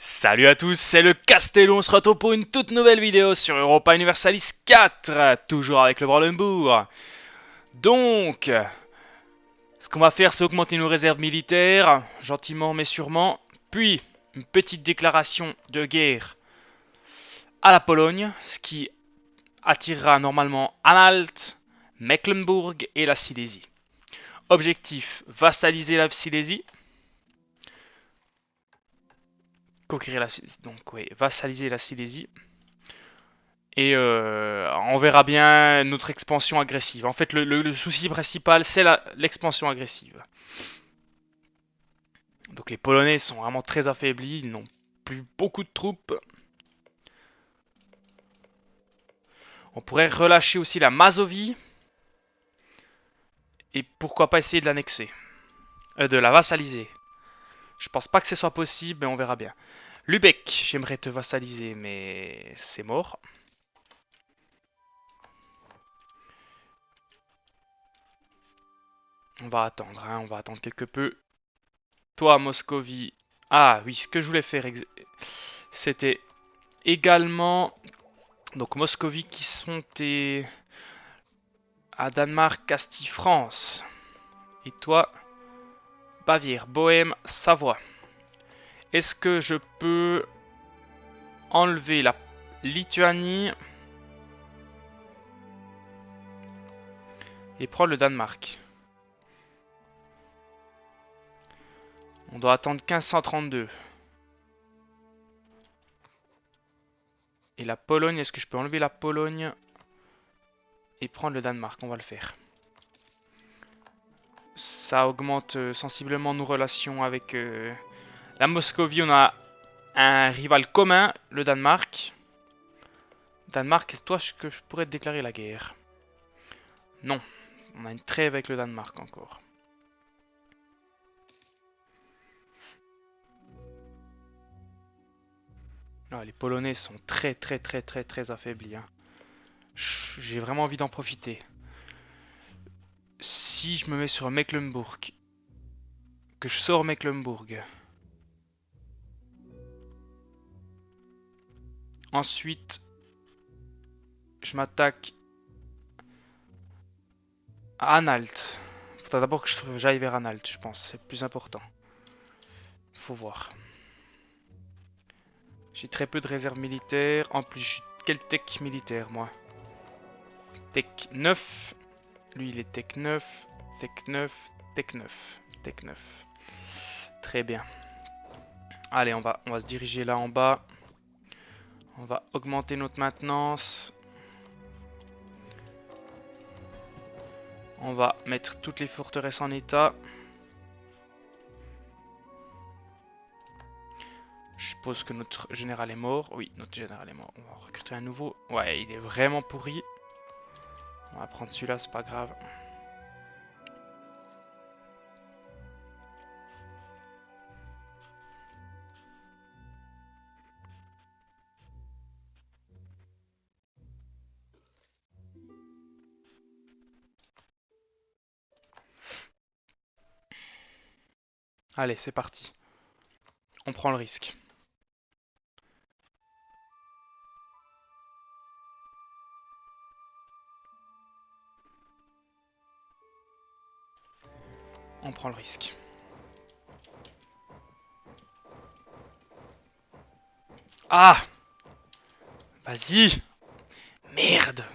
Salut à tous, c'est le Castello, on se retrouve pour une toute nouvelle vidéo sur Europa Universalis 4, toujours avec le Brandebourg. Donc, ce qu'on va faire, c'est augmenter nos réserves militaires, gentiment mais sûrement, puis une petite déclaration de guerre à la Pologne, ce qui attirera normalement Anhalt, Mecklembourg et la Silésie. Objectif, vassaliser la Silésie, conquérir la donc oui, vassaliser la Silésie. Et on verra bien notre expansion agressive. En fait, le souci principal, c'est l'expansion agressive. Donc les Polonais sont vraiment très affaiblis, ils n'ont plus beaucoup de troupes. On pourrait relâcher aussi la Mazovie. Et pourquoi pas essayer de l'annexer. De la vassaliser. Je pense pas que ce soit possible, mais on verra bien. Lubeck, j'aimerais te vassaliser, mais c'est mort. On va attendre, hein, on va attendre quelque peu. Toi, Moscovie. Ah oui, ce que je voulais faire, c'était également donc Moscovie qui sont à Danemark, Castille, France. Et toi, Bavière, Bohême, Savoie. Est-ce que je peux enlever la Lituanie et prendre le Danemark? On doit attendre 1532. Et la Pologne, est-ce que je peux enlever la Pologne et prendre le Danemark? On va le faire. Ça augmente sensiblement nos relations avec la Moscovie. On a un rival commun, le Danemark. Danemark, toi, que je pourrais te déclarer la guerre? Non, on a une trêve avec le Danemark encore. Ah, les Polonais sont très affaiblis, hein. J'ai vraiment envie d'en profiter. Si je me mets sur Mecklembourg, que je sors Mecklembourg, ensuite je m'attaque à Anhalt. Faudra d'abord que j'aille vers Anhalt, je pense, c'est plus important. Faut voir. J'ai très peu de réserves militaires. En plus, je suis quel tech militaire, moi? Tech 9. Lui, il est tech 9. Tech 9. Tech 9. Tech 9. Très bien. Allez, on va se diriger là en bas. On va augmenter notre maintenance. On va mettre toutes les forteresses en état. Je suppose que notre général est mort. Oui, notre général est mort. On va en recruter un nouveau. Ouais, il est vraiment pourri. On va prendre celui-là, c'est pas grave. Allez, c'est parti. On prend le risque. On prend le risque. Ah! Vas-y! Merde!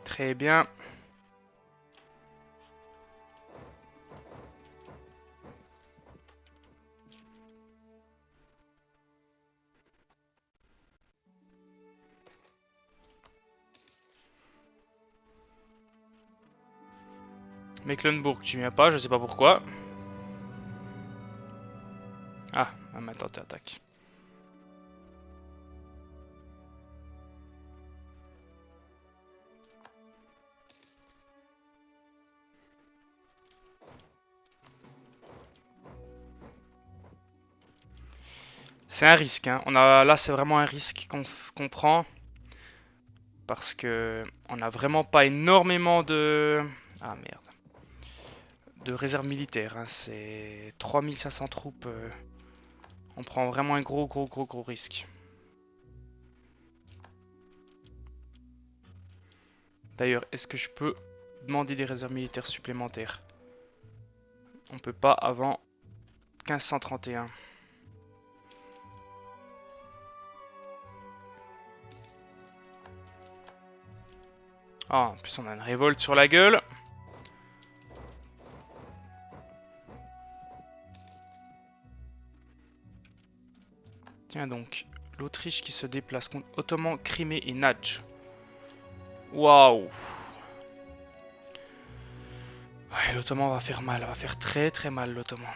Très bien. Mecklenburg, tu viens pas, je sais pas pourquoi. Ah, maintenant tu attaques. C'est un risque, hein. Là, c'est vraiment un risque qu'on prend. Parce que on n'a vraiment pas énormément de... Ah merde. De réserve militaire, hein. C'est 3500 troupes. On prend vraiment un gros risque. D'ailleurs, est-ce que je peux demander des réserves militaires supplémentaires? On peut pas avant 1531. Ah, en plus on a une révolte sur la gueule. Tiens donc, l'Autriche qui se déplace contre Ottoman, Crimée et Nadj. Waouh. Ouais, l'Ottoman va faire mal, va faire très mal l'Ottoman.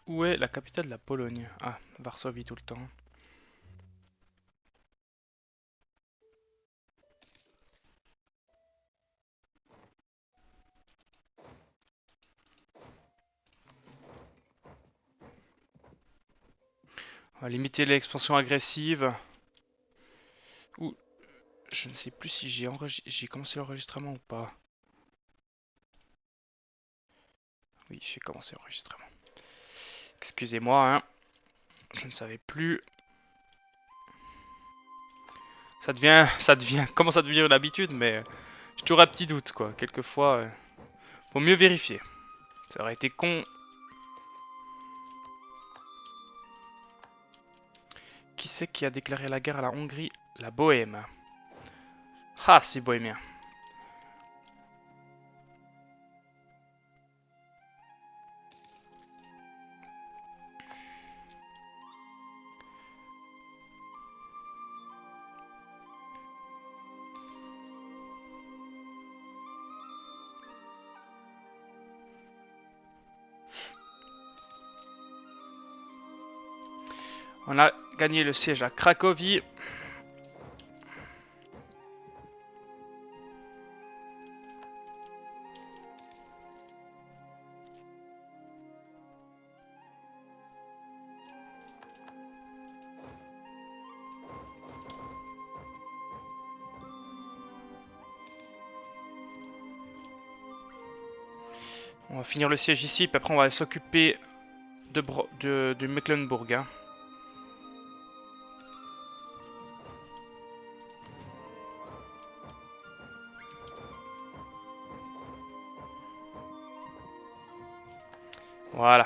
Où est la capitale de la Pologne? Ah, Varsovie tout le temps. On va limiter l'expansion agressive. Ou je ne sais plus si j'ai commencé l'enregistrement ou pas. Oui, j'ai commencé l'enregistrement. Excusez-moi, hein. Je ne savais plus. Commence à devenir une habitude, mais j'ai toujours un petit doute, quoi. Quelquefois, faut mieux vérifier. Ça aurait été con. Qui c'est qui a déclaré la guerre à la Hongrie? La Bohème. Ah, c'est bohémien. On a gagné le siège à Cracovie. On va finir le siège ici, puis après on va s'occuper de Mecklenburg. Hein. Voilà.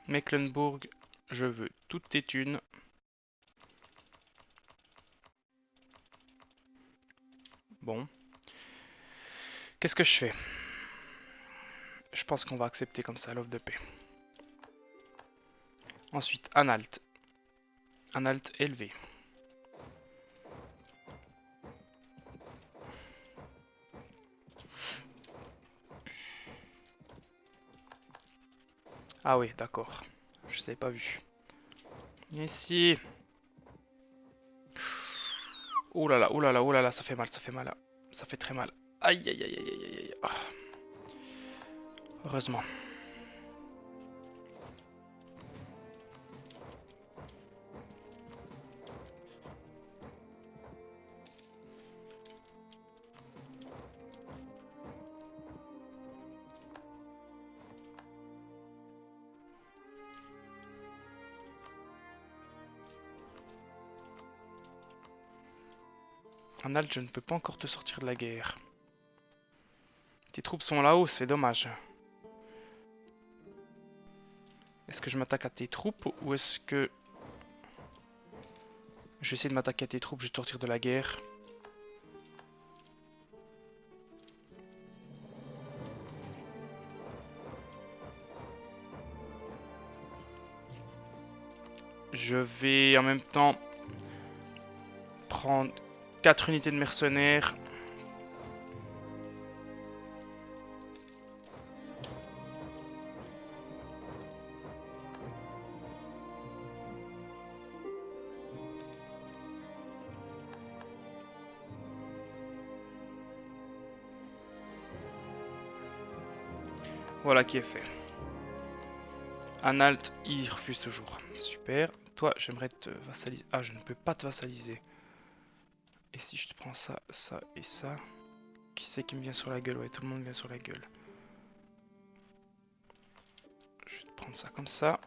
Mecklenburg, je veux toutes tes thunes. Bon. Qu'est-ce que je fais? Je pense qu'on va accepter comme ça l'offre de paix. Ensuite, Anhalt. Anhalt élevé. Ah oui, d'accord. Je t'avais pas vu. Ici. Oh là là, oh là là, oh là là, ça fait mal, ça fait mal. Ça fait très mal. Aïe aïe aïe aïe aïe aïe. Ah. Heureusement. Anhalt, je ne peux pas encore te sortir de la guerre. Tes troupes sont là-haut, c'est dommage. Est-ce que je m'attaque à tes troupes ou est-ce que... Je vais essayer de m'attaquer à tes troupes, je vais te sortir de la guerre. Je vais en même temps prendre 4 unités de mercenaires. Voilà qui est fait. Anhalt, il refuse toujours. Super. Toi, j'aimerais te vassaliser. Ah, je ne peux pas te vassaliser. Et si je te prends ça, ça et ça? Qui c'est qui me vient sur la gueule? Ouais, tout le monde vient sur la gueule. Je vais te prendre ça comme ça.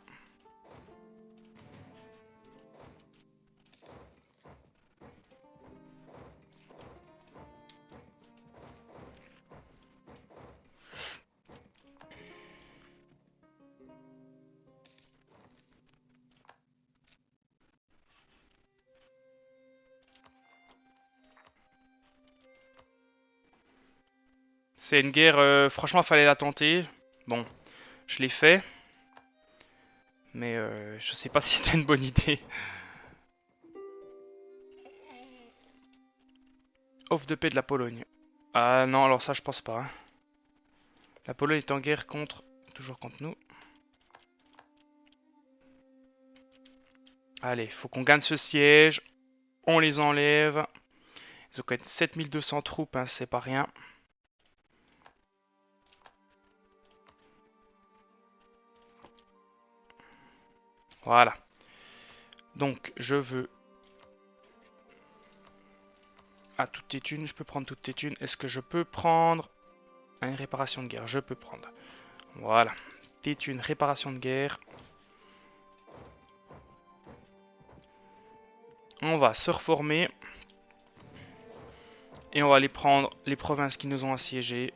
C'est une guerre, franchement, fallait la tenter. Bon, je l'ai fait. Mais je sais pas si c'était une bonne idée. Offre de paix de la Pologne. Ah non, alors ça, je pense pas. Hein. La Pologne est en guerre contre... Toujours contre nous. Allez, faut qu'on gagne ce siège. On les enlève. Ils ont quand même 7200 troupes, hein, c'est pas rien. Voilà. Donc, je veux... Ah, toutes tes thunes, je peux prendre toutes tes thunes. Est-ce que je peux prendre une réparation de guerre? Je peux prendre. Voilà. Tes thunes, réparation de guerre. On va se reformer. Et on va aller prendre les provinces qui nous ont assiégés.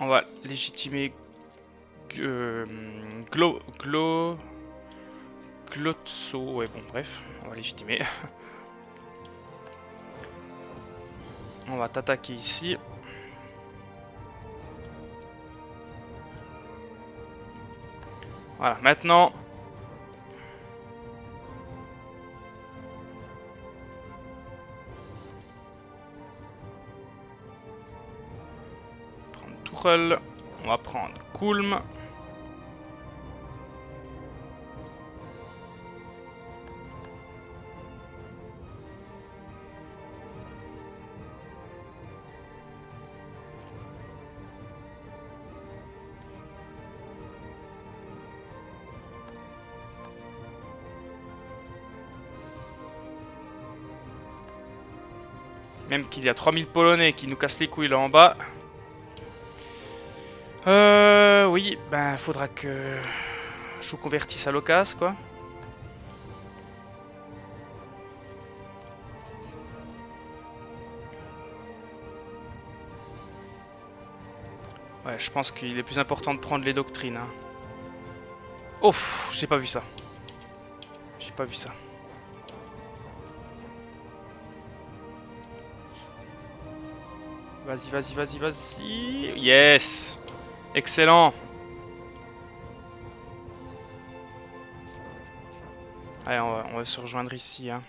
On va légitimer Glotso. Ouais, bon, bref, on va légitimer. On va t'attaquer ici. Voilà, maintenant. Prendre Tourelle. On va prendre Kulm. Même qu'il y a 3000 Polonais qui nous cassent les couilles là en bas. Oui, ben faudra que je vous convertisse à l'occasion, quoi. Ouais, je pense qu'il est plus important de prendre les doctrines. Hein. Oh, j'ai pas vu ça. J'ai pas vu ça. Vas-y, vas-y, vas-y, vas-y. Yes. Excellent. Allez, on va se rejoindre ici. Hein.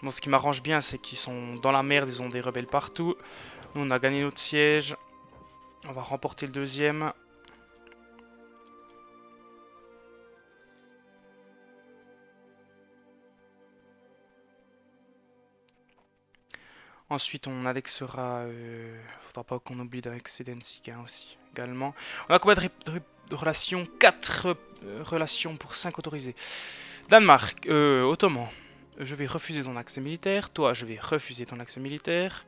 Bon, ce qui m'arrange bien, c'est qu'ils sont dans la merde, ils ont des rebelles partout. Nous, on a gagné notre siège. On va remporter le deuxième. Ensuite, on annexera... faudra pas qu'on oublie d'annexer Danzig hein, aussi, également. On a combien de relations? 4 relations pour 5 autorisées. Danemark, Ottoman. Je vais refuser ton accès militaire. Toi, je vais refuser ton accès militaire.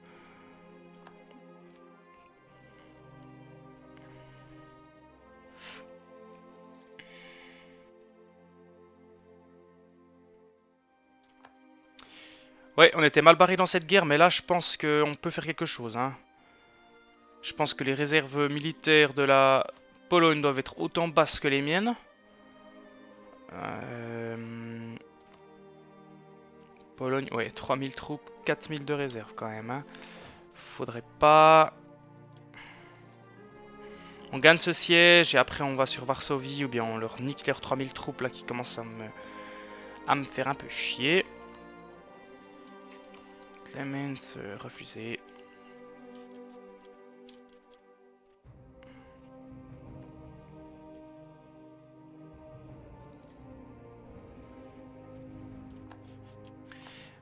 Ouais, on était mal barré dans cette guerre, mais là, je pense qu'on peut faire quelque chose. Hein. Je pense que les réserves militaires de la Pologne doivent être autant basses que les miennes. Pologne, ouais, 3000 troupes, 4000 de réserve quand même. Hein. Faudrait pas... On gagne ce siège et après on va sur Varsovie ou bien on leur nique leurs 3000 troupes là qui commencent à me faire un peu chier. Clemens, refusé.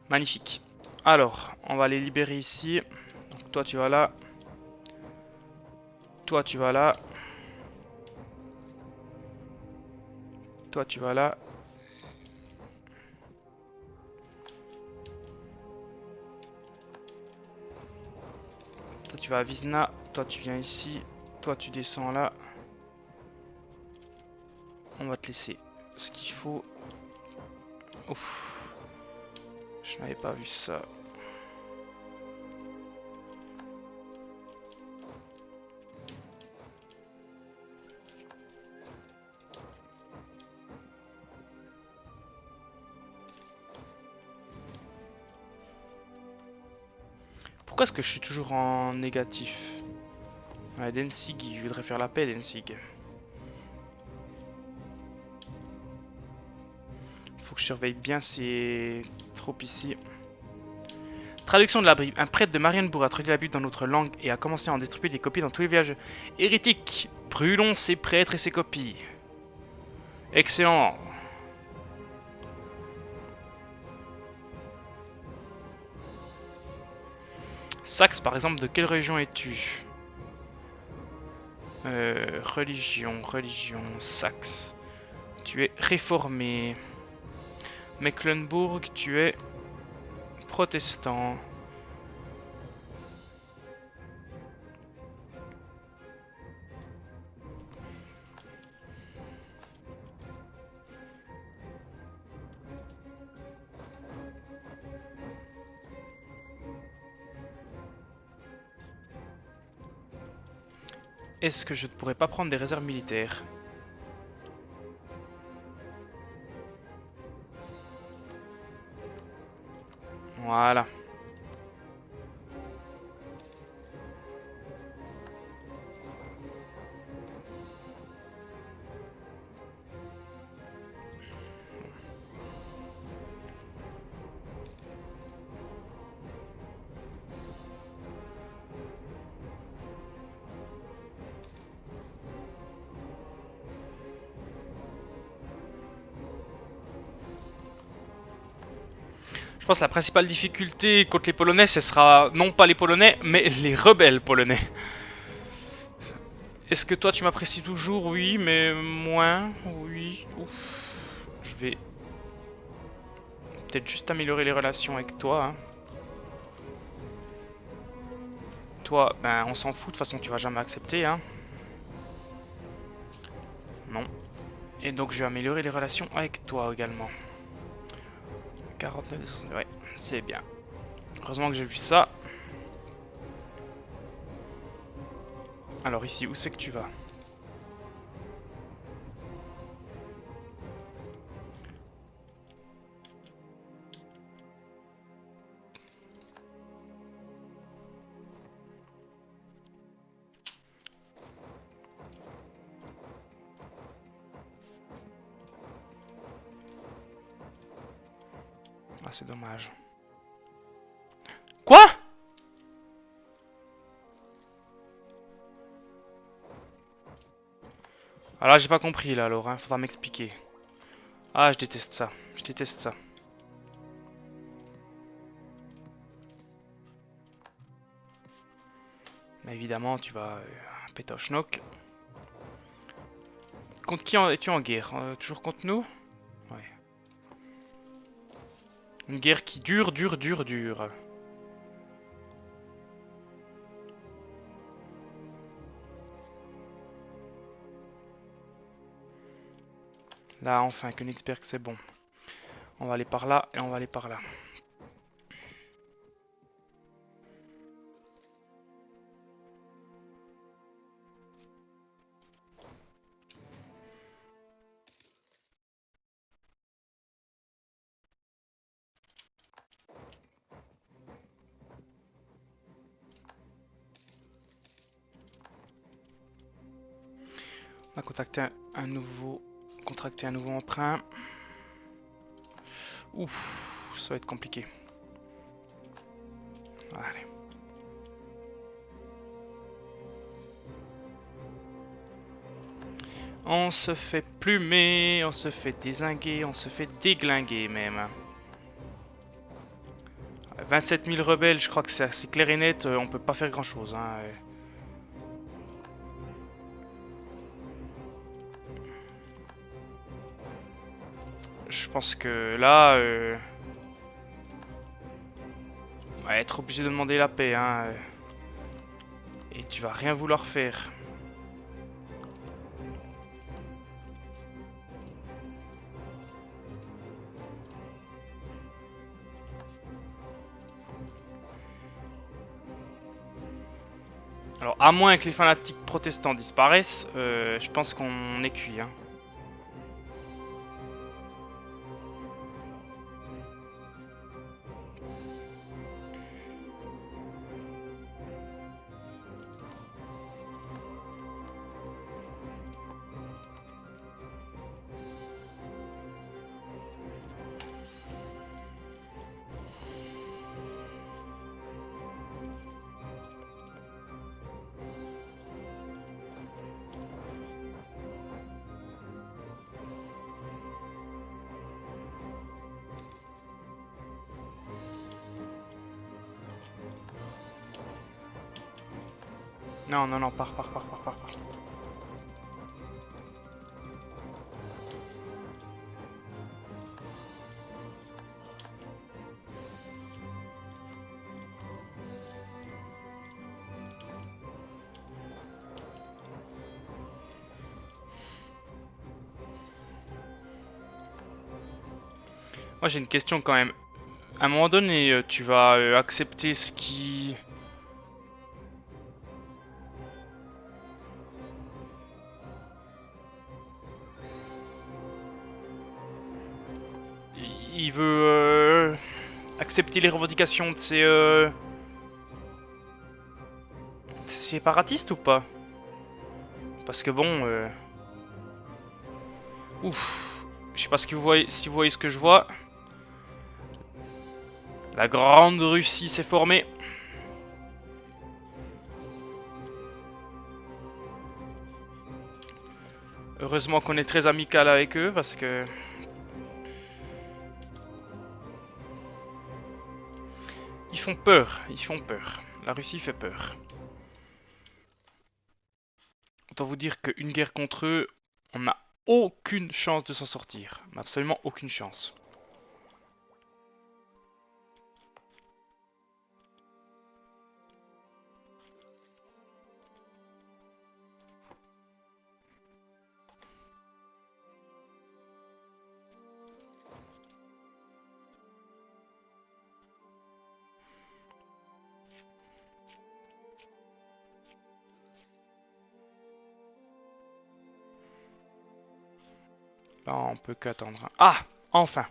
Magnifique. Alors, on va les libérer ici. Donc, toi tu vas là. Toi tu vas là. Toi tu vas là. Toi tu vas à Vizna. Toi tu viens ici. Toi tu descends là. On va te laisser ce qu'il faut. Ouf. Je n'avais pas vu ça. Pourquoi est-ce que je suis toujours en négatif? Ouais, Danzig, il voudrait faire la paix, Danzig. Faut que je surveille bien ces troupes ici. Traduction de la Bible. Un prêtre de Marienbourg a traduit la Bible dans notre langue et a commencé à en distribuer des copies dans tous les villages hérétiques. Brûlons ces prêtres et ces copies. Excellent. Saxe, par exemple, de quelle religion es-tu? Religion, Saxe. Tu es réformé. Mecklenburg, tu es protestant. Est-ce que je ne pourrais pas prendre des réserves militaires? Voilà. Je pense que la principale difficulté contre les Polonais, ce sera non pas les Polonais, mais les rebelles polonais. Est-ce que toi tu m'apprécies toujours? Oui, mais moins. Oui. Ouf. Je vais peut-être juste améliorer les relations avec toi. Hein. Toi, ben on s'en fout, de toute façon tu vas jamais accepter. Hein. Non. Et donc je vais améliorer les relations avec toi également. 49 de 60, ouais, c'est bien. Heureusement que j'ai vu ça. Alors ici, où c'est que tu vas? Ah, c'est dommage. Quoi? Ah là, j'ai pas compris là, alors, hein. Faudra m'expliquer. Ah, je déteste ça. Je déteste ça. Mais évidemment, tu vas pétoche-noc. Contre qui es-tu en guerre? Toujours contre nous? Ouais. Une guerre qui dure, dure, dure, dure. Là, enfin, Königsberg, c'est bon. On va aller par là et on va aller par là. On va contracter un nouveau emprunt. Ouf, ça va être compliqué. Allez. On se fait plumer, on se fait dézinguer, on se fait déglinguer même. 27 000 rebelles, je crois que c'est assez clair et net, on peut pas faire grand chose. Hein. Je pense que là, on va être obligé de demander la paix. Hein. Et tu vas rien vouloir faire. Alors, à moins que les fanatiques protestants disparaissent, je pense qu'on est cuit. Hein. Non, non, non, pars, pars, pars, pars, pars, pars. Moi j'ai une question quand même. À un moment donné, tu vas accepter ce qui... Il veut accepter les revendications de ces séparatistes ou pas? Parce que bon... Ouf. Je sais pas si vous voyez ce que je vois. La grande Russie s'est formée. Heureusement qu'on est très amical avec eux parce que... Ils font peur, ils font peur. La Russie fait peur. Autant vous dire qu'une guerre contre eux, on n'a aucune chance de s'en sortir. Absolument aucune chance. Là, on peut qu'attendre. Ah, enfin.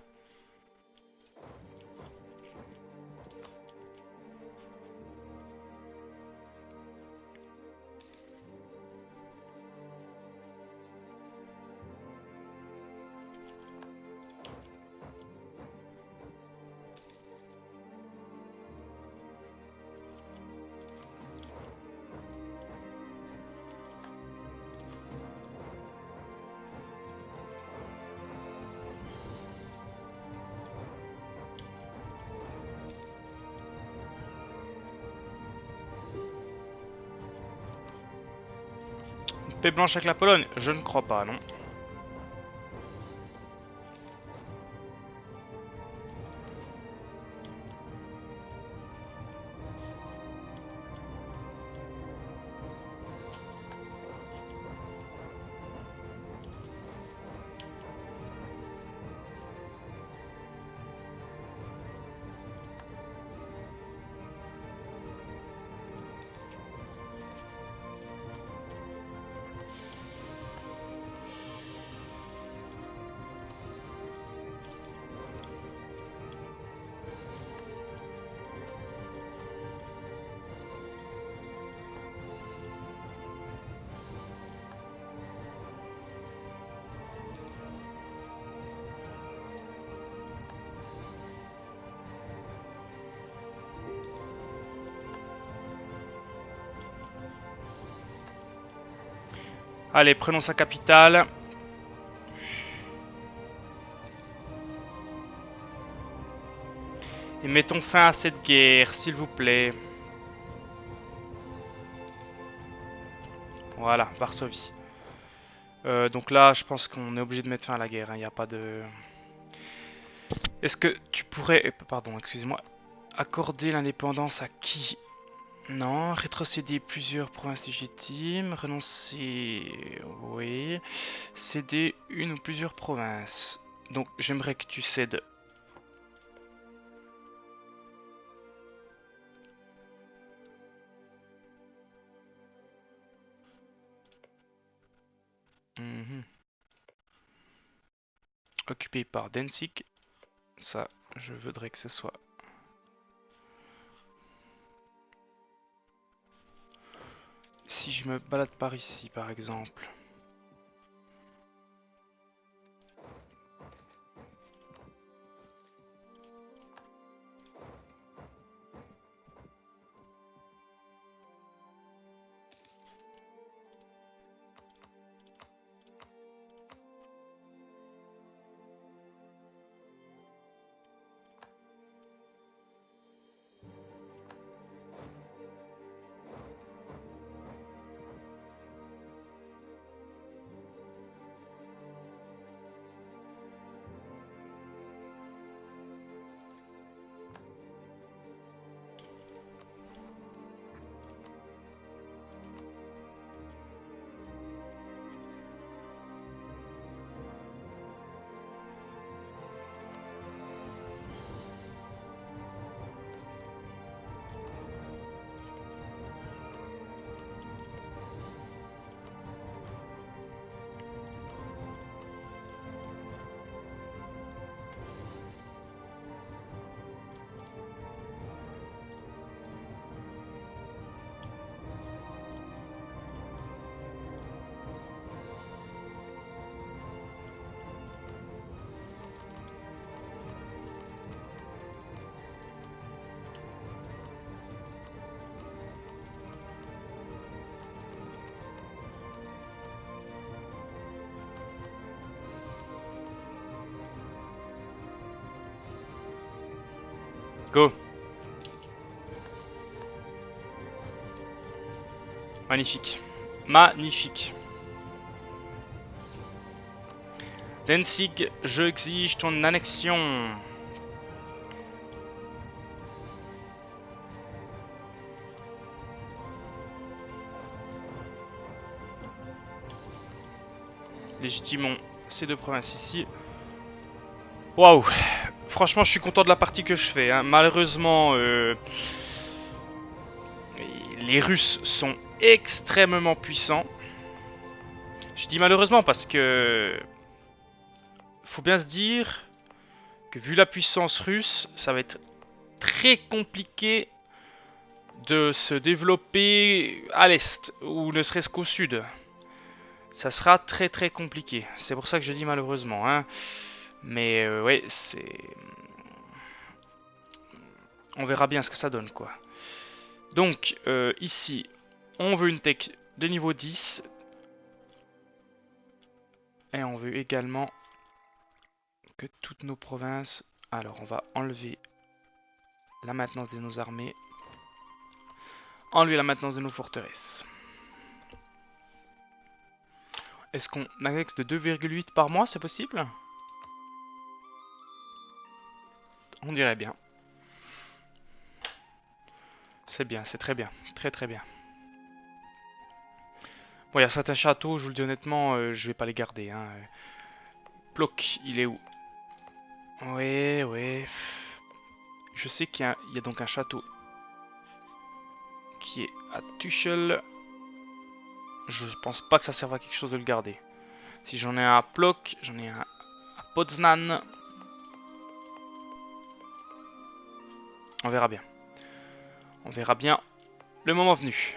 Paix blanche avec la Pologne? Je ne crois pas, non. Allez, prenons sa capitale. Et mettons fin à cette guerre, s'il vous plaît. Voilà, Varsovie. Donc là, je pense qu'on est obligé de mettre fin à la guerre. Il n'y a pas de... Est-ce que tu pourrais... Pardon, excusez-moi. Accorder l'indépendance à qui? Non, rétrocéder plusieurs provinces légitimes, renoncer, oui, céder une ou plusieurs provinces. Donc j'aimerais que tu cèdes. Occupé par Danzig, ça je voudrais que ce soit. Si je me balade par ici par exemple. Go. Magnifique. Magnifique. Danzig, je exige ton annexion. Légitimons ces deux provinces ici. Waouh. Franchement, je suis content de la partie que je fais. Hein. Malheureusement, les Russes sont extrêmement puissants. Je dis malheureusement parce que faut bien se dire que vu la puissance russe, ça va être très compliqué de se développer à l'est, ou ne serait-ce qu'au sud. Ça sera très très compliqué. C'est pour ça que je dis malheureusement. Hein. Mais ouais, c'est... On verra bien ce que ça donne, quoi. Donc, ici, on veut une tech de niveau 10. Et on veut également que toutes nos provinces... Alors, on va enlever la maintenance de nos armées. Enlever la maintenance de nos forteresses. Est-ce qu'on annexe de 2,8 par mois, c'est possible? On dirait bien. C'est bien, c'est très bien. Très très bien. Bon, il y a certains châteaux, je vous le dis honnêtement, je vais pas les garder. Hein. Ploc, il est où? Ouais, ouais. Je sais qu'il y a donc un château qui est à Tuchel. Je pense pas que ça serve à quelque chose de le garder. Si j'en ai un à Plock, j'en ai un à Poznan. On verra bien. On verra bien le moment venu.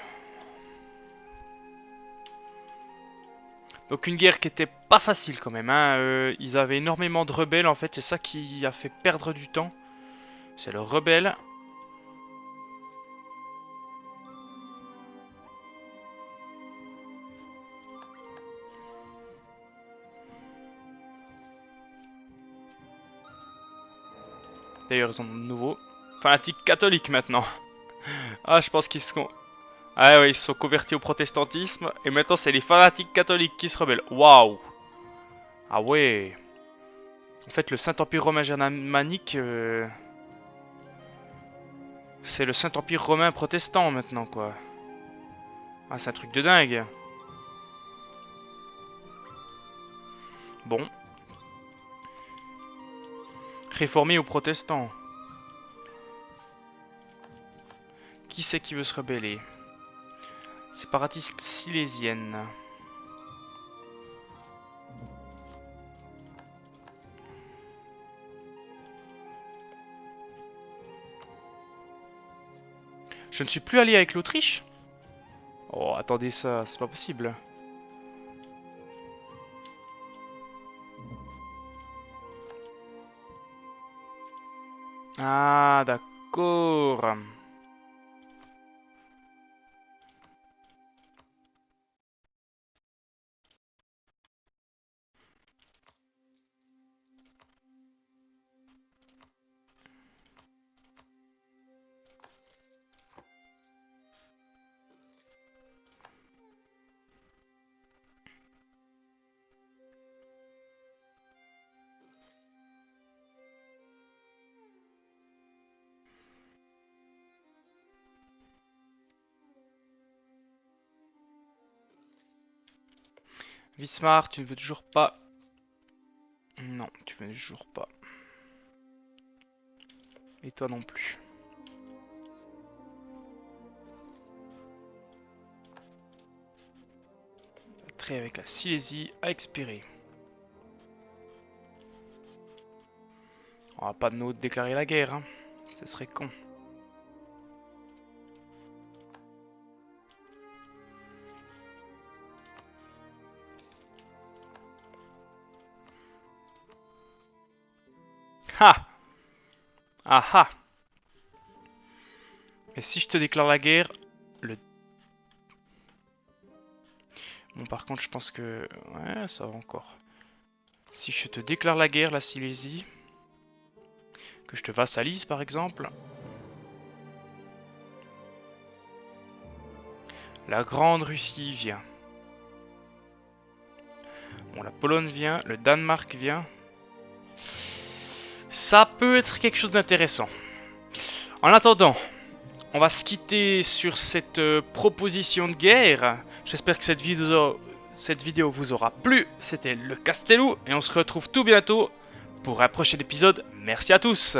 Donc une guerre qui était pas facile quand même. Hein. Ils avaient énormément de rebelles en fait. C'est ça qui a fait perdre du temps. C'est le rebelle. D'ailleurs, ils ont de nouveau fanatiques catholiques maintenant. Ah, je pense qu'ils sont... Ah ouais, ils se sont convertis au protestantisme. Et maintenant, c'est les fanatiques catholiques qui se rebellent. Waouh! Ah ouais! En fait, le Saint-Empire romain germanique... c'est le Saint-Empire romain protestant maintenant, quoi. Ah, c'est un truc de dingue. Bon. Réformé ou protestant? Qui c'est qui veut se rebeller? Séparatiste silésienne. Je ne suis plus allié avec l'Autriche? Oh, attendez ça, c'est pas possible. Ah, d'accord. Wismar, tu ne veux toujours pas. Non, tu veux toujours pas. Et toi non plus. Le trait avec la Silésie a expiré. On va pas de nous déclarer la guerre, hein. Ce serait con. Ha! Ah ah! Et si je te déclare la guerre, Bon, par contre, je pense que... Ouais, ça va encore. Si je te déclare la guerre, la Silésie, que je te vassalise, par exemple... La Grande Russie vient. Bon, la Pologne vient, le Danemark vient. Ça peut être quelque chose d'intéressant. En attendant, on va se quitter sur cette proposition de guerre. J'espère que cette vidéo vous aura plu. C'était le Castello et on se retrouve tout bientôt pour un prochain épisode. Merci à tous.